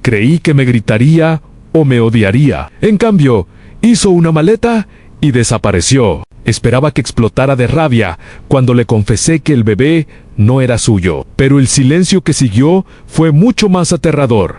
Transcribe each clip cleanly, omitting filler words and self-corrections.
Creí que me gritaría o me odiaría. En cambio, hizo una maleta y desapareció. Esperaba que explotara de rabia cuando le confesé que el bebé no era suyo. Pero el silencio que siguió fue mucho más aterrador.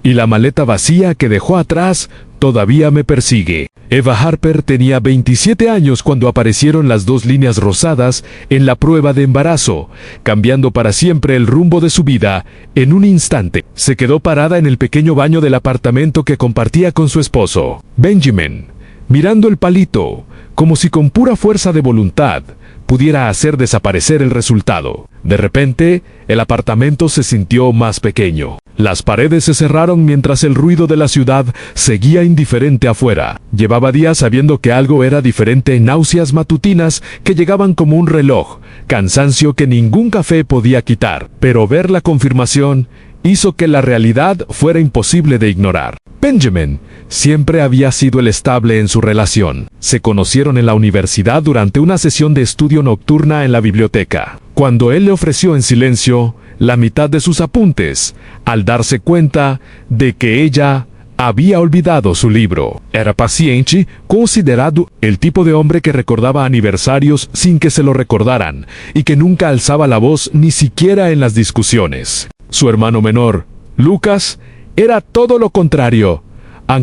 Y la maleta vacía que dejó atrás todavía me persigue. Eva Harper tenía 27 años cuando aparecieron las 2 líneas rosadas en la prueba de embarazo, cambiando para siempre el rumbo de su vida en un instante. Se quedó parada en el pequeño baño del apartamento que compartía con su esposo, Benjamin, mirando el palito, como si con pura fuerza de voluntad pudiera hacer desaparecer el resultado. De repente, el apartamento se sintió más pequeño. Las paredes se cerraron mientras el ruido de la ciudad seguía indiferente afuera. Llevaba días sabiendo que algo era diferente, náuseas matutinas que llegaban como un reloj, cansancio que ningún café podía quitar. Pero ver la confirmación hizo que la realidad fuera imposible de ignorar. Benjamin siempre había sido el estable en su relación. Se conocieron en la universidad durante una sesión de estudio nocturna en la biblioteca, cuando él le ofreció en silencio la mitad de sus apuntes, al darse cuenta de que ella había olvidado su libro. Era paciente, considerado el tipo de hombre que recordaba aniversarios sin que se lo recordaran, y que nunca alzaba la voz ni siquiera en las discusiones. Su hermano menor, Lucas, era todo lo contrario,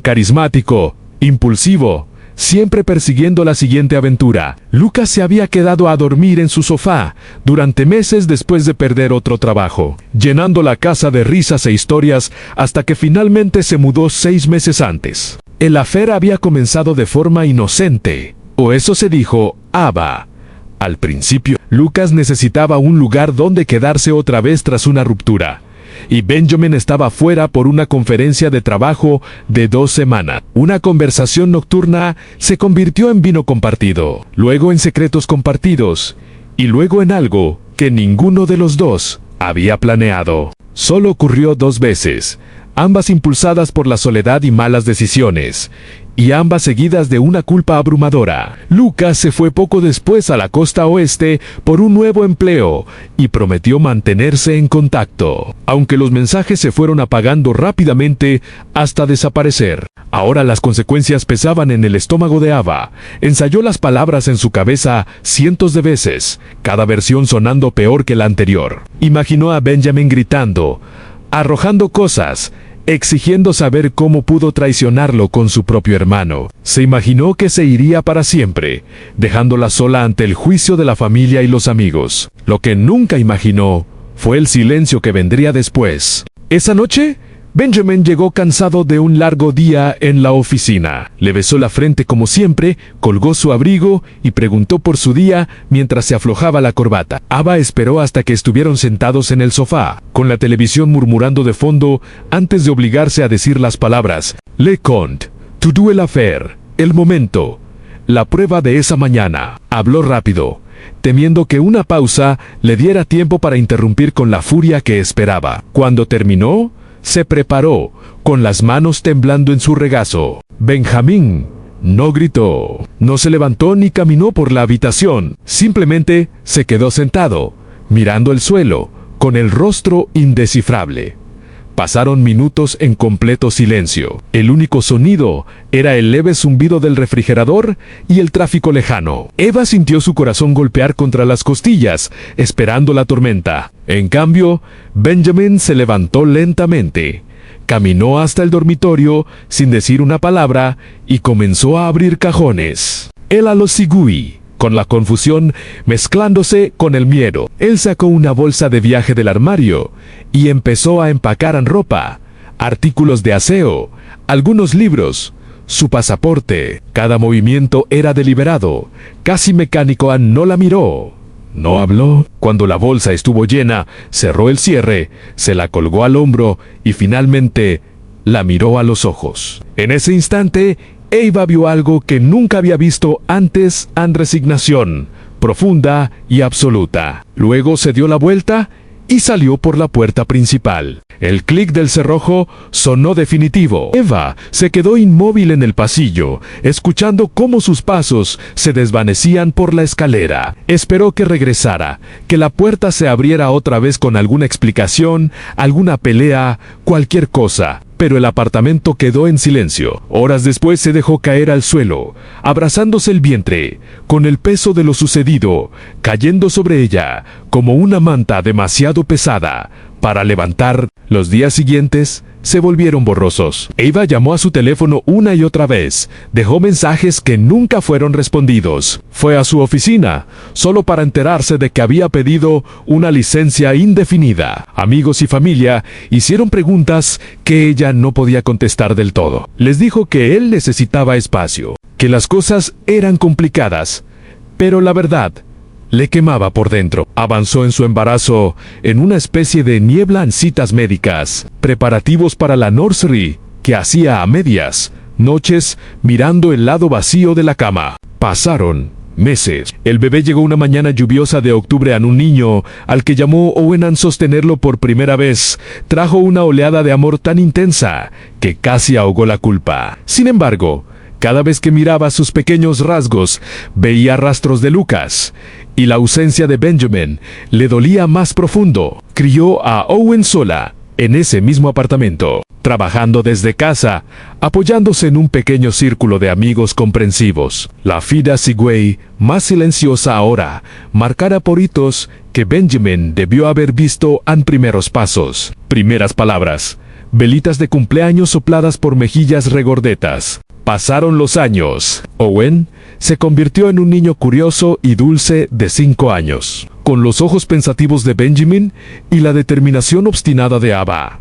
carismático, impulsivo, siempre persiguiendo la siguiente aventura. Lucas se había quedado a dormir en su sofá durante meses después de perder otro trabajo, llenando la casa de risas e historias hasta que finalmente se mudó 6 meses antes. El affair había comenzado de forma inocente, o eso se dijo Ava. Al principio, Lucas necesitaba un lugar donde quedarse otra vez tras una ruptura, y Benjamin estaba fuera por una conferencia de trabajo de 2 semanas. Una conversación nocturna se convirtió en vino compartido, luego en secretos compartidos, y luego en algo que ninguno de los dos había planeado. Solo ocurrió 2 veces, ambas impulsadas por la soledad y malas decisiones, y ambas seguidas de una culpa abrumadora. Lucas se fue poco después a la costa oeste por un nuevo empleo y prometió mantenerse en contacto, aunque los mensajes se fueron apagando rápidamente hasta desaparecer. Ahora las consecuencias pesaban en el estómago de Ava. Ensayó las palabras en su cabeza cientos de veces, cada versión sonando peor que la anterior. Imaginó a Benjamin gritando, arrojando cosas, exigiendo saber cómo pudo traicionarlo con su propio hermano. Se imaginó que se iría para siempre, dejándola sola ante el juicio de la familia y los amigos. Lo que nunca imaginó fue el silencio que vendría después. Esa noche, Benjamin llegó cansado de un largo día en la oficina. Le besó la frente como siempre, colgó su abrigo y preguntó por su día mientras se aflojaba la corbata. Ava esperó hasta que estuvieron sentados en el sofá, con la televisión murmurando de fondo antes de obligarse a decir las palabras «Le compte, to do el affaire, el momento, la prueba de esa mañana». Habló rápido, temiendo que una pausa le diera tiempo para interrumpir con la furia que esperaba. Cuando terminó, se preparó, con las manos temblando en su regazo. Benjamín no gritó, no se levantó ni caminó por la habitación. Simplemente se quedó sentado, mirando el suelo, con el rostro indescifrable. Pasaron minutos en completo silencio. El único sonido era el leve zumbido del refrigerador y el tráfico lejano. Eva sintió su corazón golpear contra las costillas, esperando la tormenta. En cambio, Benjamin se levantó lentamente, caminó hasta el dormitorio sin decir una palabra y comenzó a abrir cajones. Él a los sigui, con la confusión mezclándose con el miedo. Él sacó una bolsa de viaje del armario y empezó a empacar en ropa, artículos de aseo, algunos libros, su pasaporte. Cada movimiento era deliberado, casi mecánico. Ann no la miró, no habló. Cuando la bolsa estuvo llena, cerró el cierre, se la colgó al hombro y finalmente la miró a los ojos. En ese instante, Eva vio algo que nunca había visto antes: resignación, profunda y absoluta. Luego se dio la vuelta y salió por la puerta principal. El clic del cerrojo sonó definitivo. Eva se quedó inmóvil en el pasillo, escuchando cómo sus pasos se desvanecían por la escalera. Esperó que regresara, que la puerta se abriera otra vez con alguna explicación, alguna pelea, cualquier cosa. pero el apartamento quedó en silencio. Horas después se dejó caer al suelo, abrazándose el vientre, con el peso de lo sucedido, cayendo sobre ella, como una manta demasiado pesada para levantar. Los días siguientes se volvieron borrosos. Ava llamó a su teléfono una y otra vez, dejó mensajes que nunca fueron respondidos. Fue a su oficina, solo para enterarse de que había pedido una licencia indefinida. Amigos y familia hicieron preguntas que ella no podía contestar del todo. Les dijo que él necesitaba espacio, que las cosas eran complicadas, pero la verdad le quemaba por dentro. Avanzó en su embarazo en una especie de niebla en citas médicas, preparativos para la nursery, que hacía a medias, noches mirando el lado vacío de la cama. Pasaron meses. El bebé llegó una mañana lluviosa de octubre a un niño, al que llamó Owen a sostenerlo por primera vez. Trajo una oleada de amor tan intensa, que casi ahogó la culpa. Sin embargo, cada vez que miraba sus pequeños rasgos, veía rastros de Lucas, y la ausencia de Benjamin le dolía más profundo. Crió a Owen sola, en ese mismo apartamento, trabajando desde casa, apoyándose en un pequeño círculo de amigos comprensivos. La vida Sigüey, más silenciosa ahora, marcada por hitos que Benjamin debió haber visto en primeros pasos. Primeras palabras, velitas de cumpleaños sopladas por mejillas regordetas. Pasaron los años. Owen se convirtió en un niño curioso y dulce de 5 años, con los ojos pensativos de Benjamin y la determinación obstinada de Ava.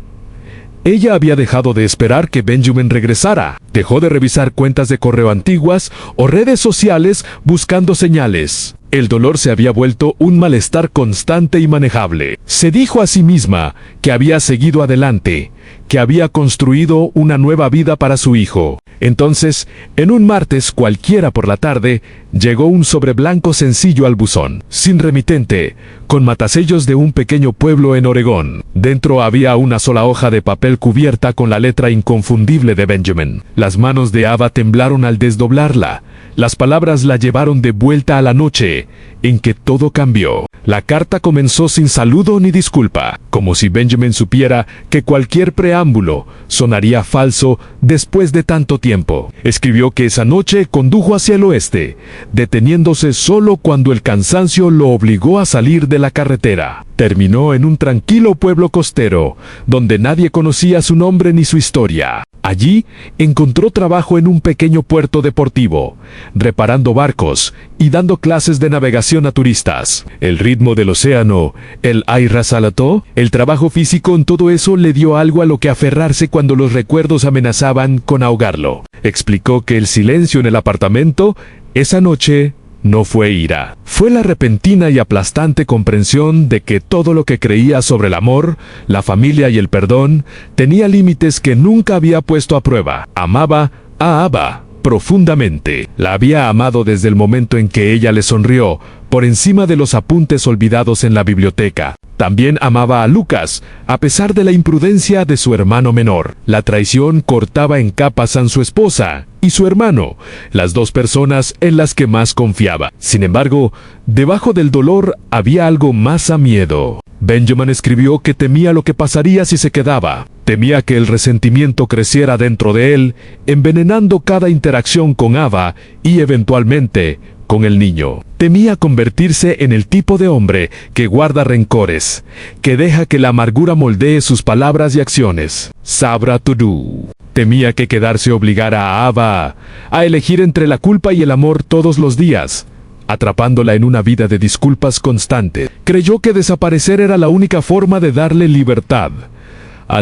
Ella había dejado de esperar que Benjamin regresara. Dejó de revisar cuentas de correo antiguas o redes sociales buscando señales. El dolor se había vuelto un malestar constante y manejable. Se dijo a sí misma que había seguido adelante, que había construido una nueva vida para su hijo. Entonces, en un martes cualquiera por la tarde, llegó un sobre blanco sencillo al buzón, sin remitente, con matasellos de un pequeño pueblo en Oregón. Dentro había una sola hoja de papel cubierta con la letra inconfundible de Benjamin. Las manos de Ava temblaron al desdoblarla. Las palabras la llevaron de vuelta a la noche en que todo cambió. La carta comenzó sin saludo ni disculpa, como si Benjamin supiera que cualquier preámbulo sonaría falso después de tanto tiempo. Escribió que esa noche condujo hacia el oeste, deteniéndose solo cuando el cansancio lo obligó a salir de la carretera. Terminó en un tranquilo pueblo costero, donde nadie conocía su nombre ni su historia. Allí encontró trabajo en un pequeño puerto deportivo, reparando barcos y dando clases de navegación a turistas. El ritmo del océano, el aire salado, el trabajo físico, en todo eso le dio algo a lo que aferrarse cuando los recuerdos amenazaban con ahogarlo. Explicó que el silencio en el apartamento esa noche no fue ira. Fue la repentina y aplastante comprensión de que todo lo que creía sobre el amor, la familia y el perdón tenía límites que nunca había puesto a prueba. Amaba a Ava profundamente. La había amado desde el momento en que ella le sonrió, por encima de los apuntes olvidados en la biblioteca. También amaba a Lucas, a pesar de la imprudencia de su hermano menor. La traición cortaba en capas a su esposa y su hermano, las dos personas en las que más confiaba. Sin embargo, debajo del dolor había algo más a miedo. Benjamin escribió que temía lo que pasaría si se quedaba. Temía que el resentimiento creciera dentro de él, envenenando cada interacción con Ava y eventualmente con el niño. Temía convertirse en el tipo de hombre que guarda rencores, que deja que la amargura moldee sus palabras y acciones. Sabra Tudú. Temía que quedarse obligara a Ava a elegir entre la culpa y el amor todos los días, atrapándola en una vida de disculpas constantes. Creyó que desaparecer era la única forma de darle libertad.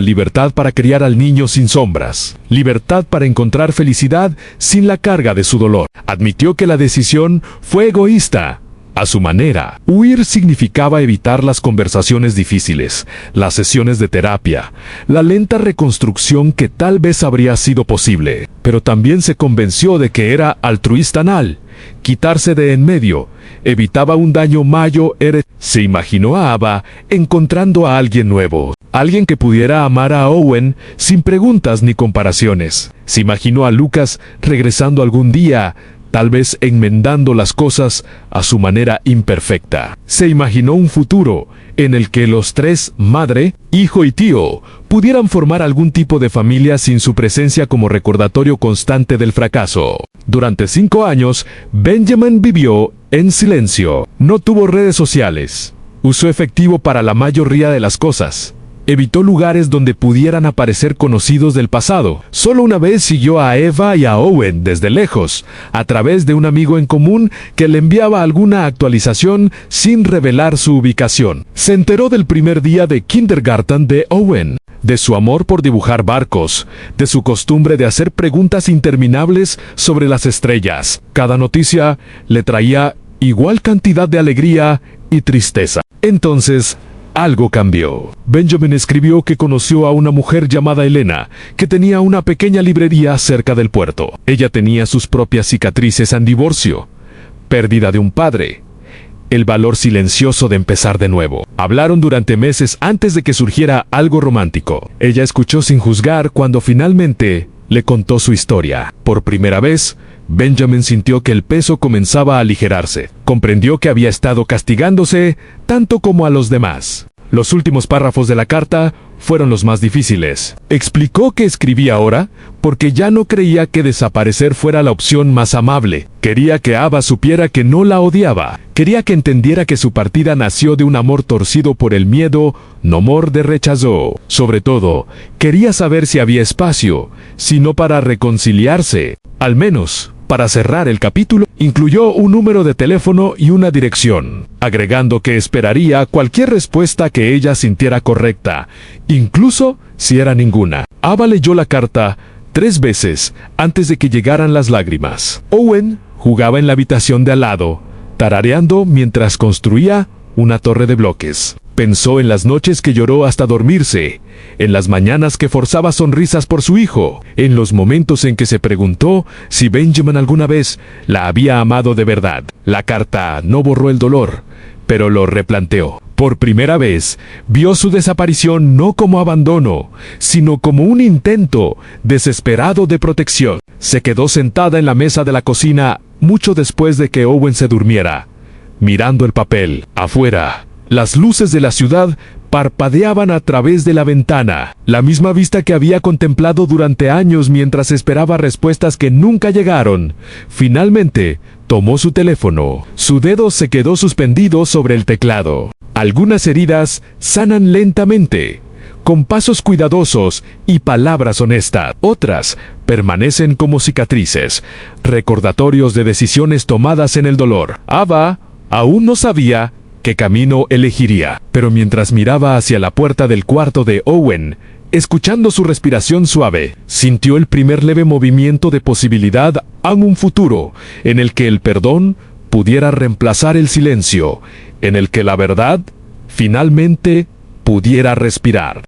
Libertad para criar al niño sin sombras. Libertad para encontrar felicidad sin la carga de su dolor. Admitió que la decisión fue egoísta. A su manera, huir significaba evitar las conversaciones difíciles, las sesiones de terapia, la lenta reconstrucción que tal vez habría sido posible. Pero también se convenció de que era altruista anal. Quitarse de en medio evitaba un daño mayor. Se imaginó a Ava encontrando a alguien nuevo, alguien que pudiera amar a Owen sin preguntas ni comparaciones. Se imaginó a Lucas regresando algún día, tal vez enmendando las cosas a su manera imperfecta. Se imaginó un futuro en el que los tres, madre, hijo y tío, pudieran formar algún tipo de familia sin su presencia como recordatorio constante del fracaso. Durante 5 años, Benjamin vivió en silencio. No tuvo redes sociales. Usó efectivo para la mayoría de las cosas. Evitó lugares donde pudieran aparecer conocidos del pasado. Solo una vez siguió a Eva y a Owen desde lejos, a través de un amigo en común que le enviaba alguna actualización sin revelar su ubicación. Se enteró del primer día de kindergarten de Owen, de su amor por dibujar barcos, de su costumbre de hacer preguntas interminables sobre las estrellas. Cada noticia le traía igual cantidad de alegría y tristeza. Entonces, algo cambió. Benjamin escribió que conoció a una mujer llamada Elena, que tenía una pequeña librería cerca del puerto. Ella tenía sus propias cicatrices en divorcio, pérdida de un padre, el valor silencioso de empezar de nuevo. Hablaron durante meses antes de que surgiera algo romántico. Ella escuchó sin juzgar cuando finalmente le contó su historia. Por primera vez, Benjamin sintió que el peso comenzaba a aligerarse. Comprendió que había estado castigándose tanto como a los demás. Los últimos párrafos de la carta fueron los más difíciles. Explicó que escribía ahora porque ya no creía que desaparecer fuera la opción más amable. Quería que Ava supiera que no la odiaba. Quería que entendiera que su partida nació de un amor torcido por el miedo, no amor de rechazo. Sobre todo, quería saber si había espacio, si no para reconciliarse, al menos para cerrar el capítulo. Incluyó un número de teléfono y una dirección, agregando que esperaría cualquier respuesta que ella sintiera correcta, incluso si era ninguna. Ava leyó la carta 3 veces antes de que llegaran las lágrimas. Owen jugaba en la habitación de al lado, tarareando mientras construía una torre de bloques. Pensó en las noches que lloró hasta dormirse, en las mañanas que forzaba sonrisas por su hijo, en los momentos en que se preguntó si Benjamin alguna vez la había amado de verdad. La carta no borró el dolor, pero lo replanteó. Por primera vez, vio su desaparición no como abandono, sino como un intento desesperado de protección. Se quedó sentada en la mesa de la cocina mucho después de que Owen se durmiera, mirando el papel. Afuera, las luces de la ciudad parpadeaban a través de la ventana, la misma vista que había contemplado durante años mientras esperaba respuestas que nunca llegaron. Finalmente, tomó su teléfono. Su dedo se quedó suspendido sobre el teclado. Algunas heridas sanan lentamente, con pasos cuidadosos y palabras honestas. Otras permanecen como cicatrices, recordatorios de decisiones tomadas en el dolor. Ava aún no sabía qué camino elegiría, pero mientras miraba hacia la puerta del cuarto de Owen, escuchando su respiración suave, sintió el primer leve movimiento de posibilidad a un futuro en el que el perdón pudiera reemplazar el silencio, en el que la verdad finalmente pudiera respirar.